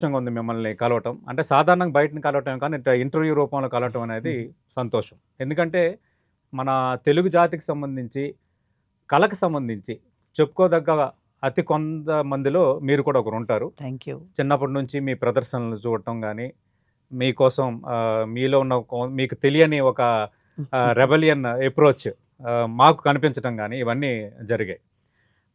సంతోషంగా ఉంది మిమ్మల్ని కలవటం. అంటే సాధారణంగా బయటని కలవటం కానీ ఇంటర్వ్యూ రూపంలో కలవటం అనేది సంతోషం. ఎందుకంటే మన తెలుగు జాతికి సంబంధించి, కళకు సంబంధించి చెప్పుకోదగ్గ అతి కొంతమందిలో మీరు కూడా ఒకరుంటారు. Thank you. చిన్నప్పటి నుంచి మీ ప్రదర్శనలు చూడటం గానీ, మీకోసం మీలో ఉన్న మీకు తెలియని ఒక రెబెలియన్ అప్రోచ్ మాకు కనిపించటం గానీ ఇవన్నీ జరిగాయి.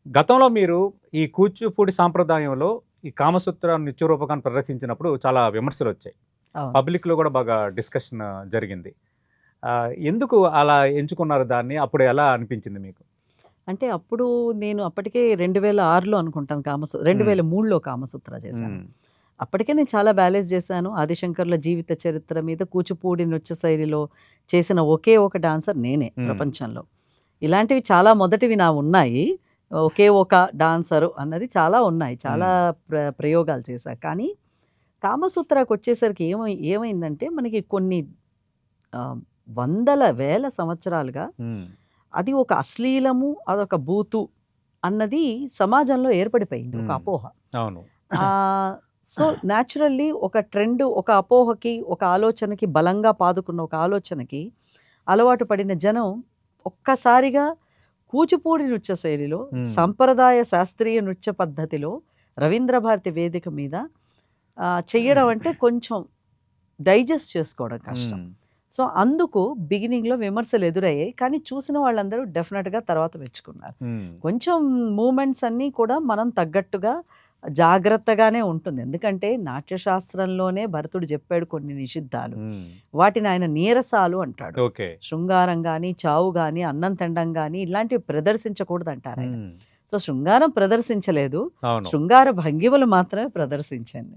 గతంలో మీరు ఈ కూచిపూడి సాంప్రదాయంలో ఈ కామసూత్ర నృత్య రూపకాన్ని ప్రదర్శించినప్పుడు చాలా విమర్శలొచ్చాయి. అవును. పబ్లిక్‌లో కూడా బాగా డిస్కషన్ జరిగింది. ఎందుకు అలా ఎంచుకున్నారు దాన్ని? అప్పుడు ఎలా అనిపించింది మీకు? అంటే అప్పుడు నేను అప్పటికే 2006లో అనుకుంటాను 2003లో కామసూత్ర చేశాను. హ్మ్. అప్పటికే నేను చాలా బ్యాలెన్స్ చేశాను. ఆదిశంకర్ల జీవిత చరిత్ర మీద కూచిపూడి నృత్య శైలిలో చేసిన ఒకే ఒక డాన్సర్ నేనే ప్రపంచంలో. ఇలాంటివి చాలా మొదటివి ఉన్నాయి. ఒకే ఒక డాన్సరు అన్నది చాలా ఉన్నాయి. చాలా ప్రయోగాలు చేశా. కానీ కామసూత్రకి వచ్చేసరికి ఏమైందంటే మనకి కొన్ని వందల వేల సంవత్సరాలుగా అది ఒక అశ్లీలము, అదొక బూతు అన్నది సమాజంలో ఏర్పడిపోయింది. ఒక అపోహ. అవును. సో న్యాచురల్లీ ఒక ట్రెండ్, ఒక అపోహకి, ఒక ఆలోచనకి బలంగా పాదుకున్న ఒక ఆలోచనకి అలవాటు పడిన జనం ఒక్కసారిగా కూచిపూడి నృత్య శైలిలో, సంప్రదాయ శాస్త్రీయ నృత్య పద్ధతిలో రవీంద్ర భారతి వేదిక మీద చెయ్యడం అంటే కొంచెం డైజెస్ట్ చేసుకోవడం కష్టం. సో అందుకు బిగినింగ్లో విమర్శలు ఎదురయ్యాయి. కానీ చూసిన వాళ్ళందరూ డెఫినెట్గా తర్వాత మెచ్చుకున్నారు. కొంచెం మూమెంట్స్ అన్నీ కూడా మనం తగ్గట్టుగా జాగ్రత్తగానే ఉంటుంది. ఎందుకంటే నాట్యశాస్త్రంలోనే భరతుడు చెప్పాడు కొన్ని నిషిద్ధాలు. వాటిని ఆయన నీరసాలు అంటాడు. శృంగారం కానీ, చావు కానీ, అన్నం తినడం కానీ ఇలాంటివి ప్రదర్శించకూడదు అంటారు ఆయన. సో శృంగారం ప్రదర్శించలేదు, శృంగార భంగిమలు మాత్రమే ప్రదర్శించాను.